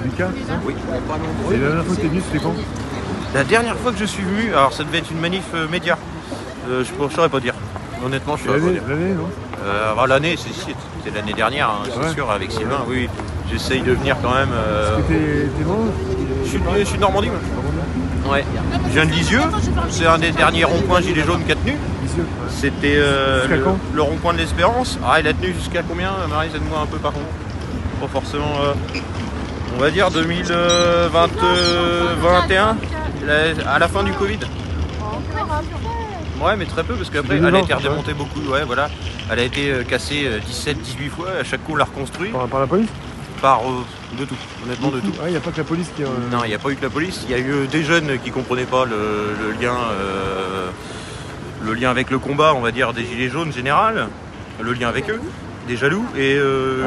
Lucas, c'est ça? Oui. Et la dernière fois que t'es venu, c'était quand? La dernière fois que je suis venu, alors ça devait être une manif média. Je ne saurais pas dire. Honnêtement, je ne saurais pas dire. L'année, non? L'année, c'était l'année dernière, hein, c'est Ouais. sûr, avec Sylvain. Oui, j'essaye de venir quand même. T'es loin? Je suis de Normandie, moi. Ouais. Je viens de Lisieux. C'est un des derniers ronds-points gilets jaunes qui a tenu. Lisieux, ouais. C'était Jusqu'à quand? le rond-point de l'Espérance. Ah, il a tenu jusqu'à combien, Marie? Aide-moi un peu par contre. Pas forcément. On va dire 2021, à la fin du Covid. Ouais, mais très peu, parce qu'après, elle a été redémontée beaucoup. Ouais, voilà. Elle a été cassée 17-18 fois. À chaque coup, on l'a reconstruit. Par la police? Par de tout, honnêtement, de tout. Ah, il n'y a pas que la police qui... Non, il n'y a pas eu que la police. Il y a eu des jeunes qui ne comprenaient pas le lien avec le combat, on va dire, des gilets jaunes général. Le lien avec eux. Des jaloux. Et,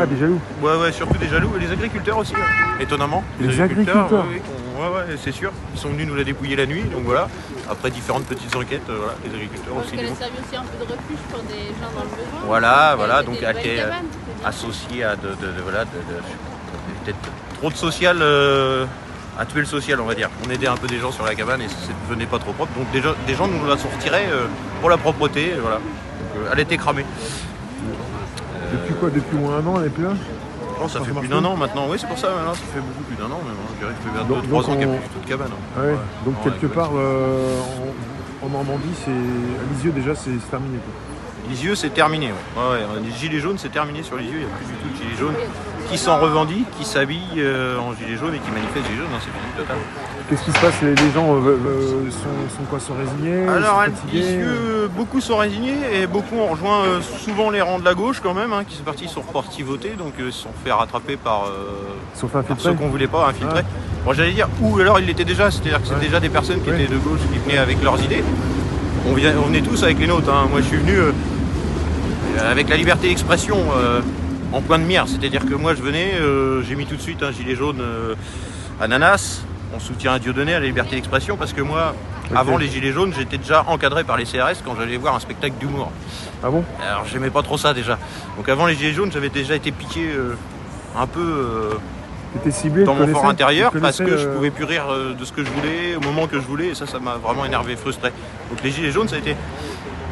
Ah, des jaloux? Ouais, surtout des jaloux. Et les agriculteurs aussi, hein, étonnamment. Les agriculteurs? Oui, ouais, c'est sûr. Ils sont venus nous la dépouiller la nuit, donc voilà. Après différentes petites enquêtes, voilà, les agriculteurs Parce aussi. qu'elle a servi aussi un peu de refuge pour des gens dans le besoin. Voilà, donc elle elle était associée à peut-être trop de social, à tuer le social, on va dire. On aidait un peu des gens sur la cabane et ça ne devenait pas trop propre. Donc des gens nous la sont retirés pour la propreté, voilà. Donc, elle était cramée. Depuis quoi? Depuis au moins un an, elle est plus là? Oh, ça fait plus d'un an maintenant. Oui, c'est pour ça maintenant, ça fait beaucoup plus d'un an même. Hein. Je dirais que ça fait bientôt 3 ans qu'il n'y a plus du tout de cabane. Hein. Ouais. Donc Ouais, quelque part, en Normandie, à Lisieux déjà, c'est terminé, quoi. Lisieux, c'est terminé. Ouais. Les gilets jaunes, c'est terminé sur Lisieux. Il n'y a plus du tout de gilets jaunes qui s'en revendiquent, qui s'habillent en gilets jaunes et qui manifestent gilets jaunes. C'est fini total. Qu'est-ce qui se passe? Les gens sont résignés? Alors, à sont fatigués? Lisieux, beaucoup sont résignés et beaucoup ont rejoint souvent les rangs de la gauche quand même, hein, qui sont repartis voter, donc ils se sont fait rattraper par ceux qu'on voulait pas infiltrer. Ah. Bon, j'allais dire, ou alors ils l'étaient déjà, c'est-à-dire que c'est déjà des personnes qui étaient de gauche, qui venaient avec leurs idées. On venait tous avec les nôtres. Hein. Moi, je suis venu avec la liberté d'expression en point de mire, c'est-à-dire que moi, je venais, j'ai mis tout de suite un gilet jaune ananas. On soutient à Dieudonné, à la liberté d'expression, parce que moi, avant les gilets jaunes, j'étais déjà encadré par les CRS quand j'allais voir un spectacle d'humour. Ah bon? Alors j'aimais pas trop ça déjà. Donc avant les gilets jaunes, j'avais déjà été piqué un peu ciblé, dans mon fort intérieur, parce que je pouvais plus rire de ce que je voulais, au moment que je voulais, et ça m'a vraiment énervé, frustré. Donc les gilets jaunes, ça a été...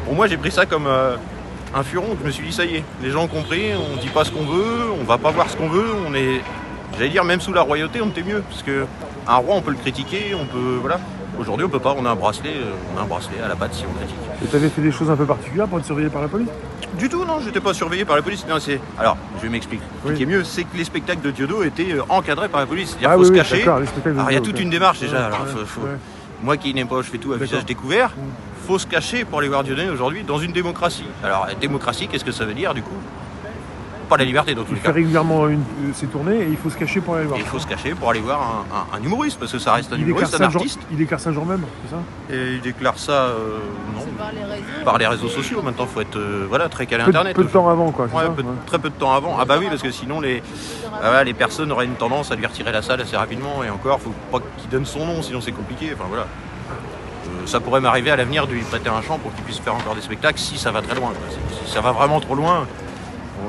Pour moi, j'ai pris ça comme un furon. Je me suis dit, ça y est, les gens ont compris, on dit pas ce qu'on veut, on va pas voir ce qu'on veut, on est... J'allais dire, même sous la royauté, on était mieux, parce que un roi, on peut le critiquer, on peut... Voilà. Aujourd'hui, on peut pas, on a un bracelet à la patte si on critique. Et t'avais fait des choses un peu particulières pour être surveillé par la police? Du tout, non, j'étais pas surveillé par la police. Non, alors, je m'explique. Ce qui est mieux, c'est que les spectacles de Diodo étaient encadrés par la police. C'est-à-dire qu'il faut se cacher. Alors, il y a toute une démarche déjà. Alors, moi qui n'aime pas, je fais tout à visage découvert. Faut se cacher pour aller voir Dieudonné aujourd'hui dans une démocratie. Alors, la démocratie, qu'est-ce que ça veut dire du coup? Pas la liberté dans tous les cas. Il fait régulièrement ses tournées et il faut se cacher pour aller voir. Et il faut se cacher pour aller voir un humoriste, parce que ça reste un humoriste, un artiste. Il déclare ça le jour même, c'est ça? Et il déclare ça, non. Par les réseaux sociaux. Maintenant, il faut être très calé Internet. Peu de temps avant, quoi. Très peu de temps avant. Ah bah oui, parce que sinon, les personnes auraient une tendance à lui retirer la salle assez rapidement. Et encore, il ne faut pas qu'il donne son nom, sinon c'est compliqué. Enfin voilà. Ça pourrait m'arriver à l'avenir de lui prêter un champ pour qu'il puisse faire encore des spectacles si ça va très loin. Si ça va vraiment trop loin.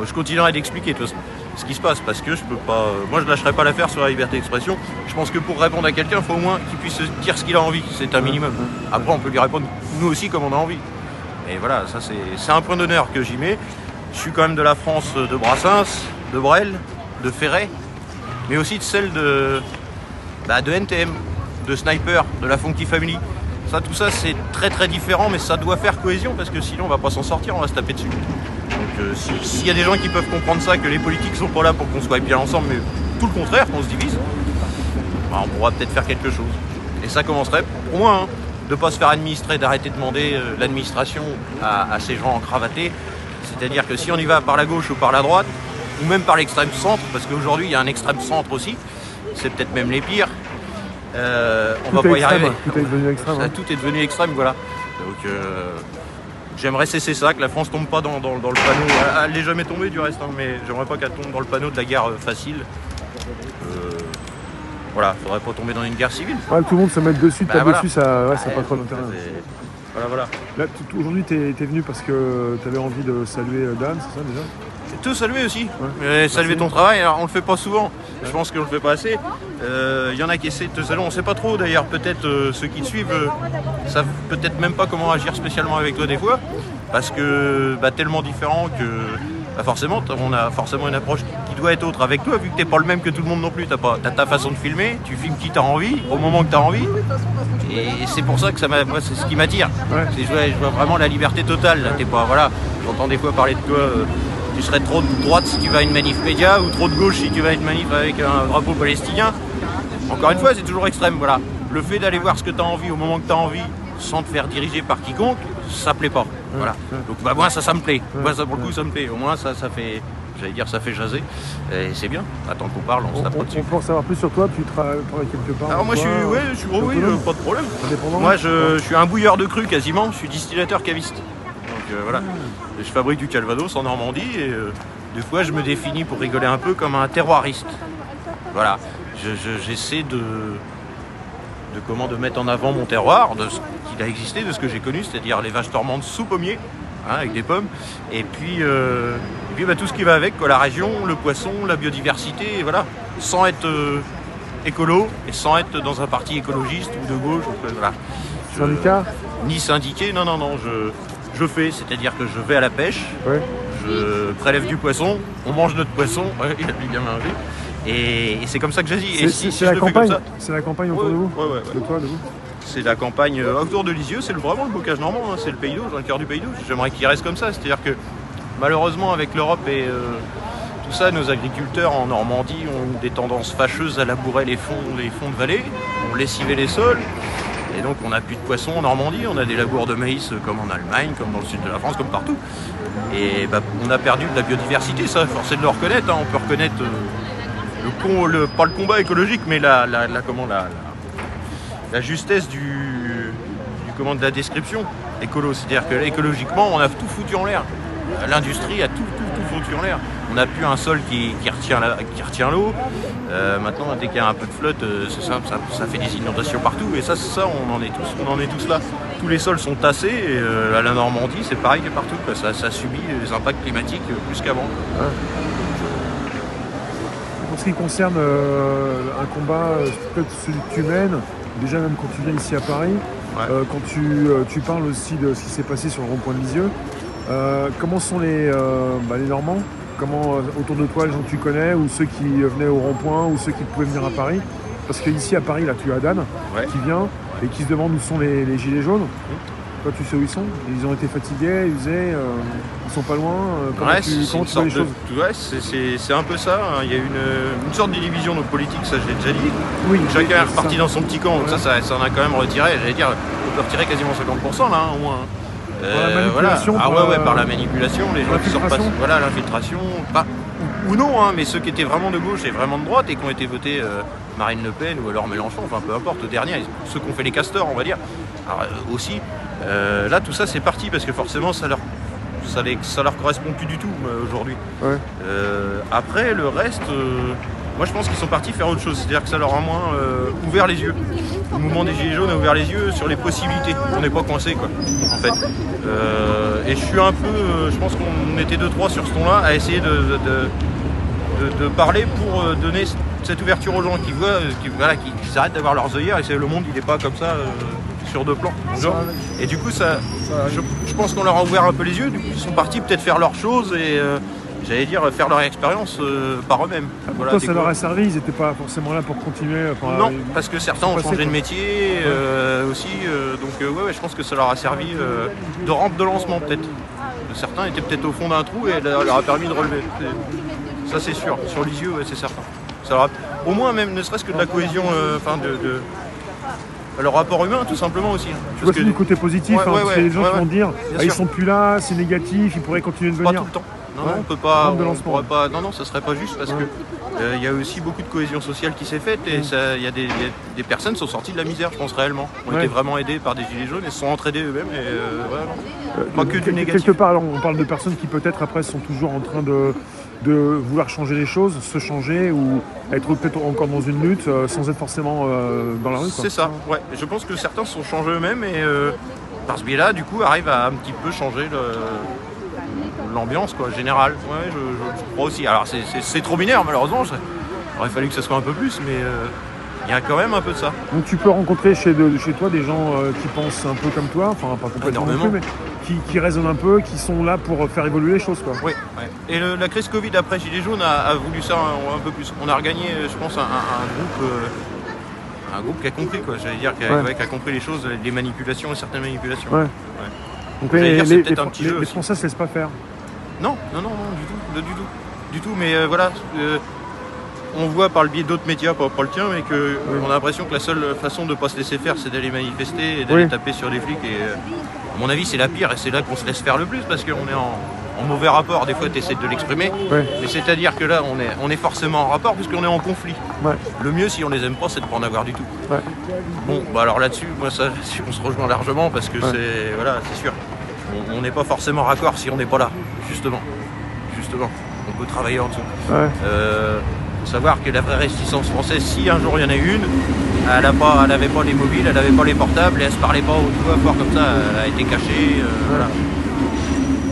Je continuerai d'expliquer de toute façon ce qui se passe, parce que je peux pas. Moi, je lâcherai pas l'affaire sur la liberté d'expression. Je pense que pour répondre à quelqu'un, il faut au moins qu'il puisse dire ce qu'il a envie. C'est un minimum. Après, on peut lui répondre nous aussi comme on a envie. Et voilà, ça c'est un point d'honneur que j'y mets. Je suis quand même de la France de Brassens, de Brel, de Ferret, mais aussi de celle de NTM, de Sniper, de la Funky Family. Ça, tout ça, c'est très très différent, mais ça doit faire cohésion, parce que sinon on va pas s'en sortir, on va se taper dessus. Donc s'il y a des gens qui peuvent comprendre ça, que les politiques sont pas là pour qu'on soit bien ensemble, mais tout le contraire, qu'on se divise, on pourra peut-être faire quelque chose. Et ça commencerait, pour moi, de ne pas se faire administrer, d'arrêter de demander l'administration à ces gens cravatés. C'est-à-dire que si on y va par la gauche ou par la droite, ou même par l'extrême centre, parce qu'aujourd'hui il y a un extrême centre aussi, c'est peut-être même les pires, on va pas y arriver. Tout est devenu extrême. Tout est devenu extrême, voilà. Donc j'aimerais cesser ça, que la France tombe pas dans le panneau. Elle n'est jamais tombée du reste, mais j'aimerais pas qu'elle tombe dans le panneau de la guerre facile. Voilà, faudrait pas tomber dans une guerre civile. Tout le monde se met dessus, dessus, ça pas trop d'intérêt. Voilà. Là, aujourd'hui, t'es venu parce que t'avais envie de saluer Dan, c'est ça déjà? Te saluer aussi, saluer ton travail. Alors, on le fait pas souvent. Je pense qu'on le fait pas assez. Il y en a qui essaient de te saluer. On sait pas trop d'ailleurs. Peut-être ceux qui te suivent savent peut-être même pas comment agir spécialement avec toi des fois, parce que tellement différent que forcément on a forcément une approche qui doit être autre avec toi, vu que t'es pas le même que tout le monde non plus. T'as ta façon de filmer. Tu filmes qui t'as envie au moment que t'as envie. Et c'est pour ça que moi, c'est ce qui m'attire. Ouais. Je vois vraiment la liberté totale. Là, t'es pas, voilà. J'entends des fois parler de toi. Tu serais trop de droite si tu vas à une manif média, ou trop de gauche si tu vas à une manif avec un drapeau palestinien. Encore une fois, c'est toujours extrême. Voilà. Le fait d'aller voir ce que tu as envie au moment que tu as envie, sans te faire diriger par quiconque, ça plaît pas. Voilà. Donc moi ça me plaît. Moi ça pour le coup ça me plaît. Au moins ça fait, j'allais dire, ça fait jaser. Et c'est bien. Attends qu'on parle, on se tape dessus. On peut en savoir plus sur toi, tu travailles quelque part. Alors moi je suis pas de problème. Indépendant. Moi je suis un bouilleur de cru quasiment, je suis distillateur caviste. Donc voilà. Je fabrique du Calvados en Normandie et des fois je me définis pour rigoler un peu comme un terroiriste. Voilà. J'essaie de mettre en avant mon terroir, de ce qu'il a existé, de ce que j'ai connu, c'est-à-dire les vaches dormantes sous pommier, avec des pommes, et puis tout ce qui va avec, quoi, la région, le poisson, la biodiversité, et voilà, sans être écolo et sans être dans un parti écologiste ou de gauche. Voilà. Syndicat ? Ni syndiqué, non, je fais, c'est-à-dire que je vais à la pêche, Ouais. je prélève du poisson, on mange notre poisson, il a bien mangé. Et c'est comme ça que j'agis. C'est la campagne. C'est la campagne autour de vous. Ouais. De toi, de vous. C'est la campagne autour de Lisieux, c'est vraiment le bocage normand, hein, c'est le Pays d'Auge, le cœur du Pays d'Auge. J'aimerais qu'il reste comme ça, c'est-à-dire que malheureusement avec l'Europe et tout ça, nos agriculteurs en Normandie ont des tendances fâcheuses à labourer les fonds de vallée, ont lessivé les sols. Et donc on n'a plus de poissons en Normandie, on a des labours de maïs comme en Allemagne, comme dans le sud de la France, comme partout. Et on a perdu de la biodiversité, ça, force est de le reconnaître. Hein. On peut reconnaître pas le combat écologique, mais la justesse de la description écolo. C'est-à-dire que écologiquement, on a tout foutu en l'air. L'industrie a tout foutu en l'air. On n'a plus un sol qui retient l'eau. Maintenant, dès qu'il y a un peu de flotte, c'est simple, ça fait des inondations partout. Et ça, on en est tous là. Tous les sols sont tassés. Et à la Normandie, c'est pareil que partout. Quoi. Ça subit les impacts climatiques plus qu'avant. Pour ce qui concerne un combat, peut-être celui que tu mènes, déjà même quand tu viens ici à Paris, quand tu parles aussi de ce qui s'est passé sur le rond-point de Lisieux, comment sont les Normands? Comment autour de toi, les gens que tu connais, ou ceux qui venaient au rond-point, ou ceux qui pouvaient venir à Paris? Parce qu'ici à Paris, là, tu as Dan qui vient et qui se demande où sont les gilets jaunes. Toi, tu sais où ils sont? Ils ont été fatigués, usés, ils sont pas loin. Comment tu vois les choses? C'est un peu ça. Hein. Il y a une sorte de division de politique, ça je l'ai déjà dit. Oui, chacun est reparti dans son petit camp. Donc ça en a quand même retiré. J'allais dire, on peut retirer quasiment 50% là, hein, au moins. Par la manipulation, par la manipulation, les gens qui sont repassés. Voilà, l'infiltration. Ou non, hein, mais ceux qui étaient vraiment de gauche et vraiment de droite et qui ont été votés Marine Le Pen ou alors Mélenchon, enfin peu importe, le dernier, ceux qui ont fait les castors, on va dire. Alors, aussi, là tout ça c'est parti parce que forcément ça leur correspond plus du tout aujourd'hui. Ouais. Après le reste, moi je pense qu'ils sont partis faire autre chose, c'est-à-dire que ça leur a moins ouvert les yeux. Le mouvement des Gilets jaunes a ouvert les yeux sur les possibilités. On n'est pas coincé quoi, en fait. Et je suis un peu, je pense qu'on était 2-3 sur ce ton-là à essayer de parler pour donner cette ouverture aux gens qui voient, qui s'arrêtent d'avoir leurs œillères et c'est le monde il n'est pas comme ça sur deux plans. Et du coup je pense qu'on leur a ouvert un peu les yeux, du coup ils sont partis peut-être faire leurs choses et j'allais dire faire leur expérience par eux-mêmes. Voilà, toi ça leur a servi, ils n'étaient pas forcément là pour continuer. Non, parce que certains ont changé de métier aussi, donc je pense que ça leur a servi de rampe de lancement peut-être. Certains étaient peut-être au fond d'un trou et ça leur a permis de relever. Ça c'est sûr, sur Lisieux c'est certain. Ça leur a, au moins même ne serait-ce que de la cohésion, leur rapport humain tout simplement aussi. Tu vois, c'est du côté positif, c'est les gens qui vont dire ils sont plus là, c'est négatif, ils pourraient continuer de venir. Pas tout le temps. Non, on peut pas. On pourrait pas. Non, ça serait pas juste parce que il y a aussi beaucoup de cohésion sociale qui s'est faite et il y a des personnes qui sont sorties de la misère, je pense réellement. On été vraiment aidés par des gilets jaunes et se sont entraînés eux-mêmes et pas que du négatif. Quelque part, on parle de personnes qui peut-être après sont toujours en train de vouloir changer les choses, se changer ou être peut-être encore dans une lutte sans être forcément dans la rue. C'est ça. Ouais. Je pense que certains se sont changés eux-mêmes et par ce biais-là, du coup, arrivent à un petit peu changer l'ambiance quoi, générale. Ouais, je crois aussi. Alors c'est trop binaire malheureusement. Il aurait fallu que ça soit un peu plus, mais il y a quand même un peu de ça. Donc tu peux rencontrer chez toi des gens qui pensent un peu comme toi, enfin pas complètement non plus, mais qui raisonnent un peu, qui sont là pour faire évoluer les choses, quoi. Oui, ouais. Et la crise Covid après Gilets jaunes a voulu ça un peu plus. On a regagné, je pense, un groupe qui a compris, quoi. J'allais dire, qui a compris les choses, les manipulations et certaines manipulations. Ouais. Ouais. Donc les Français se laissent pas faire. Non, du tout. Mais voilà, on voit par le biais d'autres médias, pas le tien, mais on a l'impression que la seule façon de ne pas se laisser faire, c'est d'aller manifester et d'aller taper sur des flics. Et à mon avis, c'est la pire, et c'est là qu'on se laisse faire le plus, parce qu'on est en mauvais rapport. Des fois, tu essaies de l'exprimer, mais c'est-à-dire que là, on est forcément en rapport, puisqu'on est en conflit. Ouais. Le mieux, si on les aime pas, c'est de ne pas en avoir du tout. Ouais. Bon, bah alors là-dessus, moi, ça, on se rejoint largement, parce que c'est sûr. On n'est pas forcément raccord si on n'est pas là, justement. On peut travailler en dessous. Ouais. Faut savoir que la vraie résistance française, si un jour il y en a une, elle n'avait pas les mobiles, elle n'avait pas les portables, et elle se parlait pas au fort comme ça, elle a été cachée. Voilà.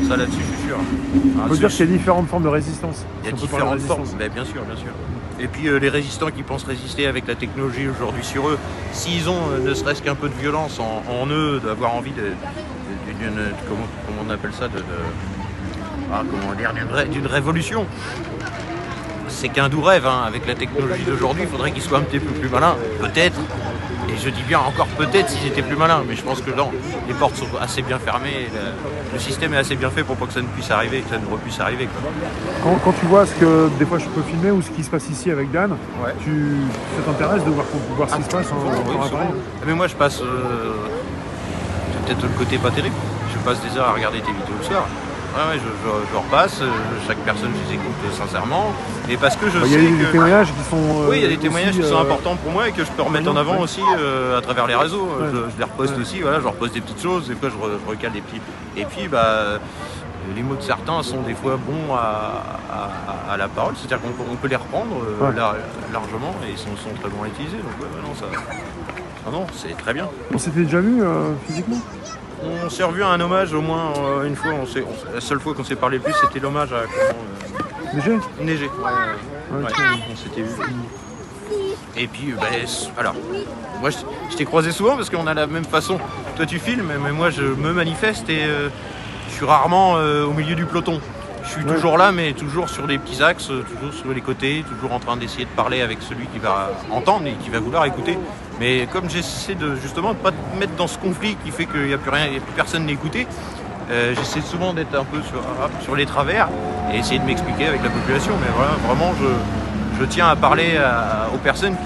Ça là-dessus, je suis sûr. On peut dire qu'il y a différentes formes de résistance. Il y a différentes formes, mais bien sûr. Et puis les résistants qui pensent résister avec la technologie aujourd'hui sur eux, s'ils ont ne serait-ce qu'un peu de violence en eux, d'avoir envie d'une comment on appelle ça, d'une révolution. C'est qu'un doux rêve, hein. Avec la technologie d'aujourd'hui, il faudrait qu'ils soient un petit peu plus malins, peut-être. Et je dis bien encore peut-être s'ils étaient plus malins, mais je pense que non, les portes sont assez bien fermées, le système est assez bien fait pour pas que ça ne puisse arriver, que ça ne repuisse arriver, quoi. Quand tu vois ce que des fois je peux filmer ou ce qui se passe ici avec Dan, ça t'intéresse de voir ce qui se passe en Paris. Mais moi je passe, c'est peut-être le côté pas terrible, je passe des heures à regarder tes vidéos le soir. Ouais, je repasse, chaque personne je les écoute sincèrement, et parce que je sais qu'il y a des témoignages qui sont... oui, il y a des témoignages qui sont importants pour moi et que je peux remettre en avant aussi à travers les réseaux. Ouais. Je les reposte aussi, voilà, je reposte des petites choses, des fois je recale des petits... Et puis, les mots de certains sont des fois bons à la parole, c'est-à-dire qu'on peut les reprendre largement et ils sont très bons à utiliser, donc c'est très bien. On s'était déjà vu physiquement ? On s'est revu à un hommage au moins une fois. La seule fois qu'on s'est parlé le plus, c'était l'hommage à Neigé. Ouais. On s'était vu. Et puis, alors, moi je t'ai croisé souvent parce qu'on a la même façon. Toi tu filmes, mais moi je me manifeste et je suis rarement au milieu du peloton. Je suis toujours là, mais toujours sur des petits axes, toujours sur les côtés, toujours en train d'essayer de parler avec celui qui va entendre et qui va vouloir écouter. Mais comme j'essaie de ne pas te mettre dans ce conflit qui fait qu'il n'y a plus rien, il n'y a plus personne à écouter, j'essaie souvent d'être un peu sur les travers et essayer de m'expliquer avec la population. Mais voilà, vraiment, je tiens à parler aux personnes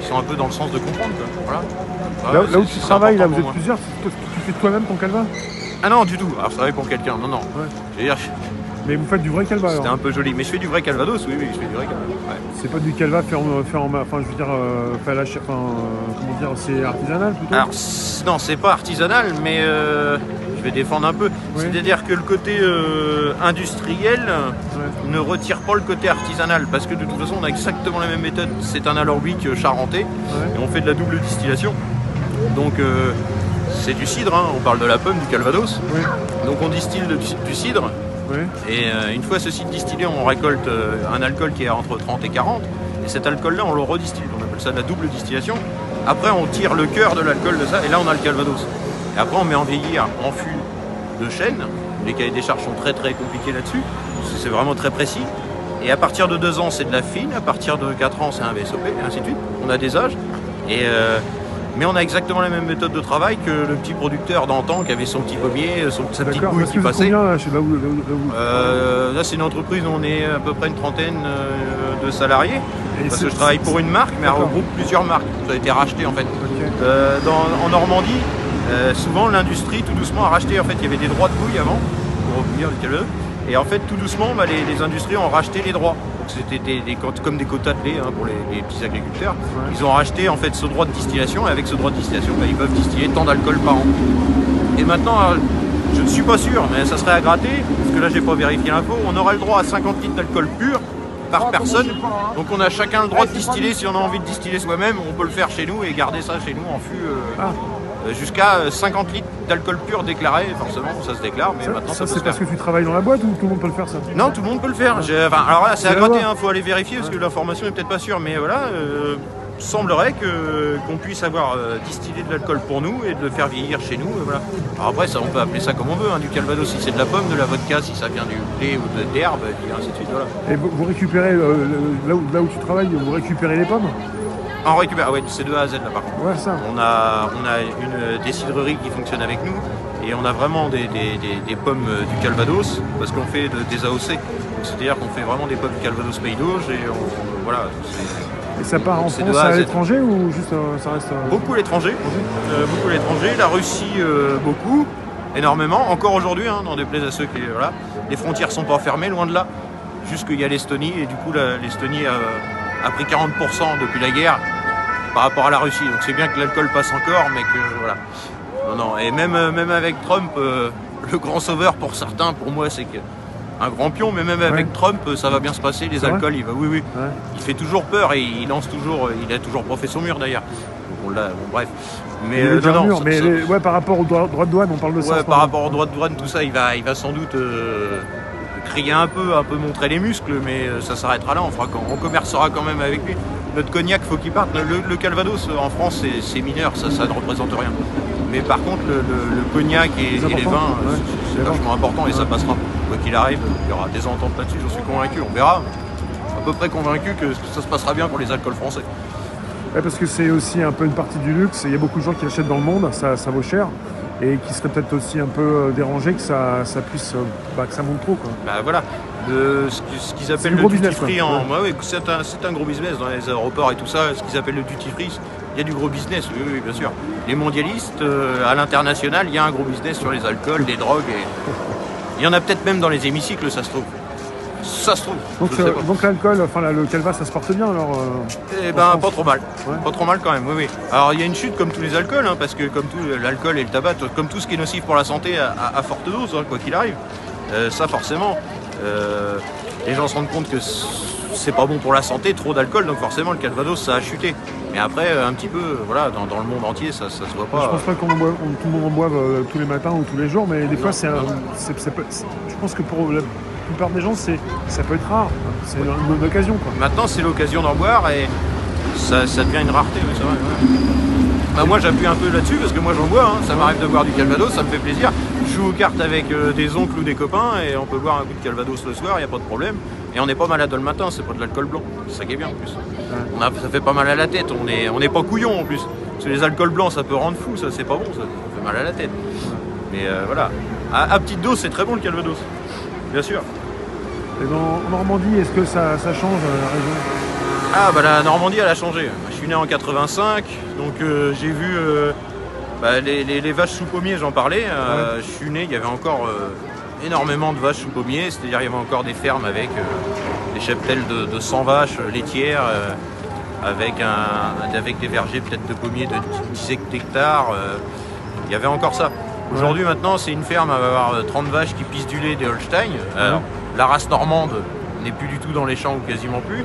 qui sont un peu dans le sens de comprendre, quoi. Voilà. Là où tu travailles, là, vous êtes plusieurs, tu fais toi-même ton calva ? Ah non, du tout. Alors je travaille pour quelqu'un, non. Ouais. Mais vous faites du vrai calva alors ? C'était un peu joli, mais je fais du vrai calvados, oui, je fais du vrai calva. Ouais. C'est pas du calva fait en main, enfin je veux dire, comment dire, c'est artisanal plutôt ? Alors non, c'est pas artisanal, mais je vais défendre un peu. Ouais. C'est-à-dire que le côté industriel ne retire pas le côté artisanal, parce que de toute façon on a exactement la même méthode. C'est un alambic charentais, et on fait de la double distillation. Donc c'est du cidre, hein. On parle de la pomme, du calvados. Oui. Donc on distille du cidre. Oui. Et une fois ce cidre distillé, on récolte un alcool qui est entre 30 et 40. Et cet alcool-là, on le redistille. On appelle ça de la double distillation. Après, on tire le cœur de l'alcool de ça. Et là, on a le calvados. Et après, on met en vieillir en fût de chêne. Les cahiers des charges sont très très compliqués là-dessus. C'est vraiment très précis. Et à partir de 2 ans, c'est de la fine. À partir de 4 ans, c'est un VSOP. Et ainsi de suite. On a des âges. Mais on a exactement la même méthode de travail que le petit producteur d'antan qui avait son petit pommier, sa petite couille qui passait. Combien, là, là, c'est une entreprise où on est à peu près une trentaine de salariés. Parce que je travaille pour une marque, mais elle regroupe plusieurs marques. Ça a été racheté en fait. Okay. En Normandie, souvent l'industrie tout doucement a racheté. En fait, il y avait des droits de couilles avant, pour revenir le caleux. Et en fait, tout doucement, les industries ont racheté les droits. C'était comme des quotas de lait pour les petits agriculteurs. Ouais. Ils ont racheté en fait ce droit de distillation, et avec ce droit de distillation, ils peuvent distiller tant d'alcool par an. Et maintenant, je ne suis pas sûr, mais ça serait à gratter, parce que là j'ai pas vérifié l'info, on aura le droit à 50 litres d'alcool pur par personne. Donc on a chacun le droit de distiller, si on a envie de distiller soi-même, on peut le faire chez nous et garder ça chez nous en fût. jusqu'à 50 litres d'alcool pur déclaré, forcément, ça se déclare, mais maintenant ça peut se c'est faire. parce que tu travailles dans la boîte ou tout le monde peut le faire ça? Non, tout le monde peut le faire. Alors là, c'est à la gratter, loi. faut aller vérifier parce que l'information est peut-être pas sûre, mais voilà, semblerait qu'on puisse avoir distillé de l'alcool pour nous et de le faire vieillir chez nous. Voilà. Alors après, ça, on peut appeler ça comme on veut, hein, du Calvados si c'est de la pomme, de la vodka si ça vient du blé ou d'herbe, et ainsi de suite. Voilà. Et vous récupérez, là où tu travailles, vous récupérez les pommes? On récupère, ouais, c'est de A à Z là par contre. Ouais, ça. On a une décidrerie qui fonctionne avec nous et on a vraiment des pommes du Calvados parce qu'on fait des AOC. C'est-à-dire qu'on fait vraiment des pommes du Calvados Pays d'Auge et voilà. Et ça part en c'est France de A à à Z. l'étranger ou juste ça reste... Beaucoup à l'étranger, la Russie beaucoup, énormément, encore aujourd'hui, hein, n'en déplaise à ceux qui... Voilà, les frontières sont pas fermées, loin de là, juste qu'il y a l'Estonie, et du coup l'Estonie a pris 40% depuis la guerre par rapport à la Russie, donc c'est bien que l'alcool passe encore, mais que voilà. Non, et même avec Trump, le grand sauveur pour certains, pour moi c'est que un grand pion, mais même avec Trump, ça va bien se passer, les alcools, oui. Ouais. Il fait toujours peur et il lance toujours, il a toujours pas fait son mur d'ailleurs. Bon, bref. Mais ouais, par rapport aux droits de douane, on parle de ça. Ouais, par rapport aux droits de douane, tout ça, il va sans doute crier un peu montrer les muscles, mais ça s'arrêtera là, on commercera quand même avec lui. Notre cognac, faut qu'il parte. Le Calvados en France, c'est mineur, ça ne représente rien. Mais par contre, le cognac et les vins, c'est vachement important et ça passera. Quoi qu'il arrive, il y aura des ententes là-dessus, j'en suis convaincu, on verra. À peu près convaincu que ça se passera bien pour les alcools français. Ouais, parce que c'est aussi un peu une partie du luxe, il y a beaucoup de gens qui achètent dans le monde, ça vaut cher, et qui seraient peut-être aussi un peu dérangés que ça puisse, que ça monte trop, quoi. Bah voilà, ce qu'ils appellent le duty free, c'est un gros business dans les aéroports et tout ça, ce qu'ils appellent le duty free, il y a du gros business, oui, bien sûr. Les mondialistes, à l'international, il y a un gros business sur les alcools, les drogues, et il y en a peut-être même dans les hémicycles, ça se trouve. Ça se trouve. Donc l'alcool, le Calva, ça se porte bien alors Eh ben, pas trop mal. Ouais. Pas trop mal quand même, oui. Alors il y a une chute comme tous les alcools, hein, parce que comme tout l'alcool et le tabac, comme tout ce qui est nocif pour la santé à forte dose, hein, quoi qu'il arrive. Ça forcément, les gens se rendent compte que c'est pas bon pour la santé, trop d'alcool, donc forcément le Calvados ça a chuté. Mais après, un petit peu, voilà, dans le monde entier, ça se voit pas. Je pense pas tout le monde en boive tous les matins ou tous les jours, mais des fois je pense que pour la plupart des gens, ça peut être rare. C'est une occasion, quoi. Maintenant, c'est l'occasion d'en boire et ça devient une rareté, oui, c'est vrai. Ouais. Bah, moi, j'appuie un peu là-dessus parce que moi, j'en bois. Hein. Ça m'arrive de boire du Calvados, ça me fait plaisir. Je joue aux cartes avec des oncles ou des copains et on peut boire un coup de Calvados le soir, il n'y a pas de problème. Et on n'est pas malade le matin, c'est pas de l'alcool blanc. C'est ça qui est bien en plus. Ouais. Ça fait pas mal à la tête, on n'est pas couillon en plus. Parce que les alcools blancs, ça peut rendre fou, ça c'est pas bon, ça fait mal à la tête. Mais voilà. À petite dose, c'est très bon le Calvados. Bien sûr. Et en Normandie, est-ce que ça change la région? Ah bah la Normandie elle a changé. Je suis né en 85, donc j'ai vu les vaches sous pommier, j'en parlais. Je suis né, il y avait encore énormément de vaches sous pommier, c'est-à-dire il y avait encore des fermes avec des cheptels de 100 vaches laitières, avec des vergers peut-être de pommiers de 10 hectares. Il y avait encore ça. Aujourd'hui maintenant c'est une ferme, elle va avoir 30 vaches qui pissent du lait des Holstein. Alors, la race normande n'est plus du tout dans les champs ou quasiment plus.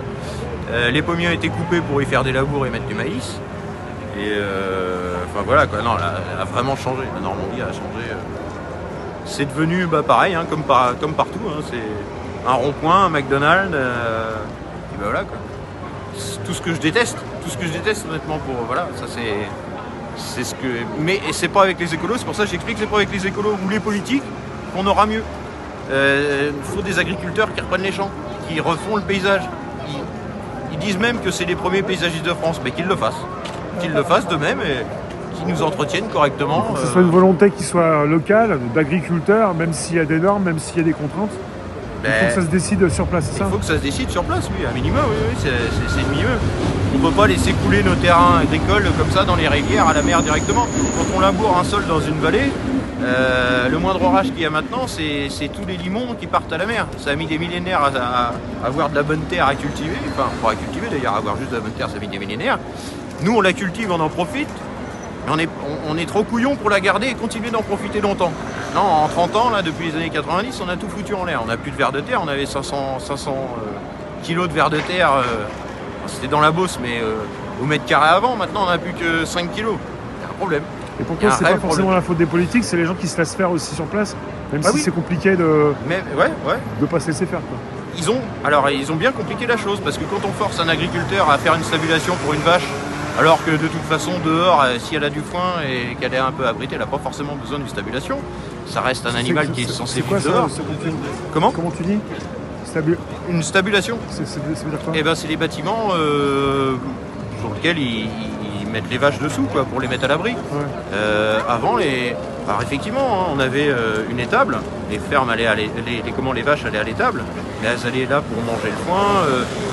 Les pommiers ont été coupés pour y faire des labours et mettre du maïs. Et voilà quoi, non, elle a vraiment changé. La Normandie a changé. C'est devenu pareil, hein, comme partout. Hein, c'est un rond-point, un McDonald's. Et voilà quoi. C'est tout ce que je déteste. Tout ce que je déteste honnêtement ça c'est ce que. Mais c'est pas avec les écolos, c'est pour ça que j'explique que c'est pas avec les écolos ou les politiques qu'on aura mieux. Il faut des agriculteurs qui reprennent les champs, qui refont le paysage. Ils disent même que c'est les premiers paysagistes de France, mais qu'ils le fassent. Qu'ils le fassent d'eux-mêmes et qu'ils nous entretiennent correctement. Il faut que ce soit une volonté qui soit locale, d'agriculteurs, même s'il y a des normes, même s'il y a des contraintes. Il faut que ça se décide sur place, c'est ça? Il faut que ça se décide sur place, oui, à minimum, oui, c'est le mieux. On ne peut pas laisser couler nos terrains agricoles comme ça dans les rivières, à la mer directement. Quand on laboure un sol dans une vallée, le moindre orage qu'il y a maintenant, c'est tous les limons qui partent à la mer. Ça a mis des millénaires à avoir de la bonne terre à cultiver, enfin pas à cultiver d'ailleurs, avoir juste de la bonne terre, ça a mis des millénaires. Nous on la cultive, on en profite, mais on est trop couillons pour la garder et continuer d'en profiter longtemps. Non, en 30 ans, là, depuis les années 90, on a tout foutu en l'air. On n'a plus de vers de terre, on avait 500 kilos de vers de terre, c'était dans la Beauce, mais au mètre carré avant, maintenant on n'a plus que 5 kilos. Il y a un problème. Et pour Il y a toi, un c'est pas réel forcément problème. la faute des politiques, c'est les gens qui se laissent faire aussi sur place, même Ah si oui. c'est compliqué de Mais ouais. pas se laisser faire. Quoi. Ils ont bien compliqué la chose, parce que quand on force un agriculteur à faire une stabulation pour une vache, alors que de toute façon dehors, si elle a du foin et qu'elle est un peu abritée, elle n'a pas forcément besoin d'une stabulation. Ça reste un animal qui est censé quoi, vivre dehors. Comment tu dis Une stabulation. Ça veut dire quoi? Eh ben, c'est les bâtiments sur lesquels ils mettent les vaches dessous, quoi, pour les mettre à l'abri. Ouais. Avant, alors effectivement, hein, on avait une étable. Les fermes allaient les vaches allaient à l'étable, mais elles allaient là pour manger le foin,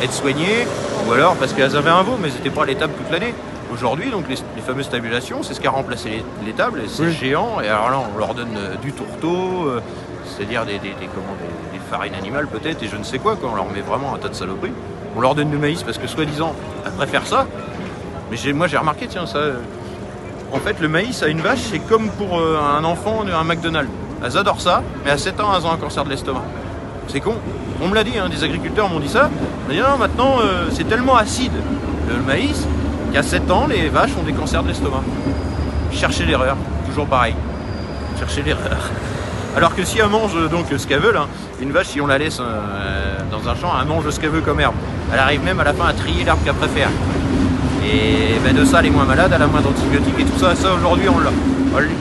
être soignées, ou alors parce qu'elles avaient un veau, mais elles n'étaient pas à l'étable toute l'année. Aujourd'hui, donc les fameuses tabulations, c'est ce qui a remplacé l'étable, et c'est géant. Et alors là, on leur donne du tourteau, c'est-à-dire des farines animales peut-être, et je ne sais quoi, on leur met vraiment un tas de saloperies. On leur donne du maïs parce que soi-disant, elles préfèrent ça. Mais moi j'ai remarqué, tiens, ça. En fait, le maïs à une vache, c'est comme pour un enfant un McDonald's. Elles adorent ça, mais à 7 ans, elles ont un cancer de l'estomac. C'est con. On me l'a dit, hein, des agriculteurs m'ont dit ça. On m'a dit non, maintenant, c'est tellement acide le maïs qu'à 7 ans, les vaches ont des cancers de l'estomac. Cherchez l'erreur, toujours pareil. Cherchez l'erreur. Alors que si elle mange donc ce qu'elle veut, hein, une vache, si on la laisse dans un champ, elle mange ce qu'elle veut comme herbe. Elle arrive même à la fin à trier l'herbe qu'elle préfère. Et ben de ça, elle est moins malade, elle a moins d'antibiotiques et tout ça. Ça aujourd'hui, on l'a.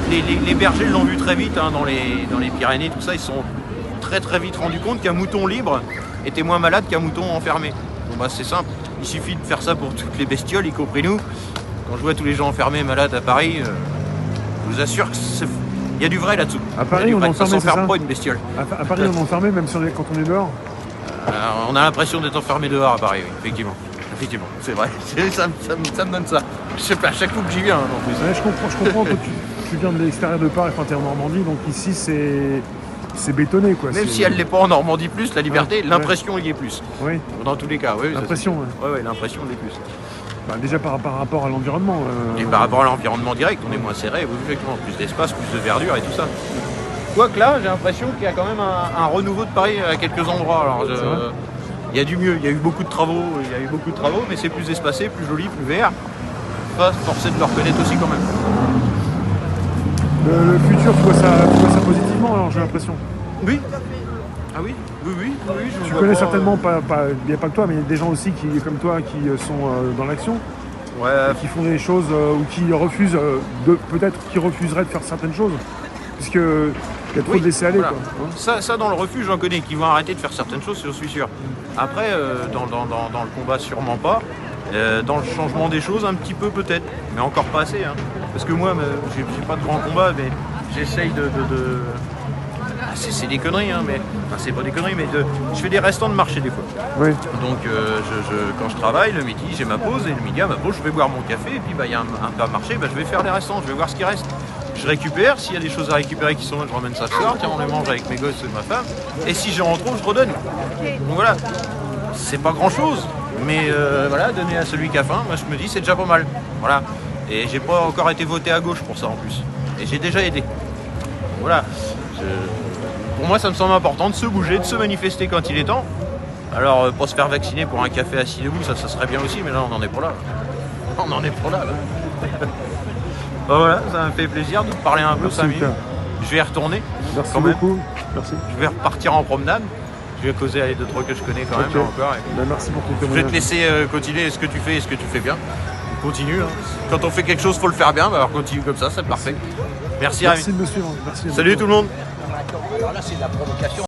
Les bergers l'ont vu très vite hein, dans les Pyrénées, tout ça. Ils se sont très très vite rendus compte qu'un mouton libre était moins malade qu'un mouton enfermé. Bon bah c'est simple. Il suffit de faire ça pour toutes les bestioles, y compris nous. Quand je vois tous les gens enfermés malades à Paris, je vous assure que il y a du vrai là-dessous. À Paris, on ça s'enferme pas une bestiole. À Paris, on est enfermé même quand on est dehors. On a l'impression d'être enfermé dehors à Paris, oui, effectivement. Effectivement, c'est vrai. Ça me donne ça. Je sais pas, à chaque fois que j'y viens, en plus. Ouais, je comprends que tu viens de l'extérieur de Paris, enfin t'es en Normandie, donc ici c'est bétonné quoi. Même si elle l'est pas en Normandie plus, la liberté, l'impression y est plus. Oui. Dans tous les cas, oui. L'impression, ouais, l'impression l'est plus. Bah, déjà par rapport à l'environnement. Et par rapport à l'environnement direct, on est moins serré, oui, effectivement, plus d'espace, plus de verdure et tout ça. Quoique là, j'ai l'impression qu'il y a quand même un renouveau de Paris à quelques endroits. Alors, il y a du mieux, il y a eu beaucoup de travaux, mais c'est plus espacé, plus joli, plus vert. Pas forcé de le reconnaître aussi quand même. Le futur, tu vois ça positivement alors j'ai l'impression. Oui. Ah oui. Tu connais certainement, il n'y a pas que toi, mais il y a des gens aussi comme toi qui sont dans l'action. Ouais. Qui font des choses ou qui refusent, peut-être qui refuseraient de faire certaines choses. Puisque il y a trop de laisser aller. Voilà. Quoi. Ça, dans le refuge, j'en connais qui vont arrêter de faire certaines choses, je suis sûr. Après, dans le combat, sûrement pas. Dans le changement des choses, un petit peu peut-être, mais encore pas assez. Hein. Parce que moi, j'ai pas de grand combat, mais j'essaye de... C'est des conneries, hein, mais... Enfin, c'est pas des conneries, mais je fais des restants de marché des fois. Oui. Donc, quand je travaille, le midi, j'ai ma pause, et le midi, à ma pause, je vais boire mon café, et puis il y a un peu à marcher, je vais faire les restants, je vais voir ce qui reste. Je récupère, s'il y a des choses à récupérer qui sont là, je ramène ça le soir, tiens, on les mange avec mes gosses et ma femme, et si j'en retrouve, je redonne. Donc voilà, c'est pas grand-chose, mais voilà, donner à celui qui a faim, moi je me dis, c'est déjà pas mal. Voilà, et j'ai pas encore été voté à gauche pour ça en plus, et j'ai déjà aidé. Voilà, pour moi ça me semble important de se bouger, de se manifester quand il est temps. Alors, pas se faire vacciner pour un café assis debout, ça serait bien aussi, mais là on n'en est pas là. On n'en est pas là. Bah voilà, ça m'a fait plaisir de te parler un peu 5 minutes. Je vais y retourner. Merci quand même. beaucoup. Merci. Je vais repartir en promenade. Je vais causer avec 2-3 que je connais quand même là encore. Merci pour ton témoignage. Je vais te laisser continuer ce que tu fais et ce que tu fais bien. Continue. Hein. Quand on fait quelque chose, faut le faire bien. Alors continue comme ça, c'est parfait. Merci de me suivre. Merci. Salut tout le monde. Alors là, c'est de la provocation.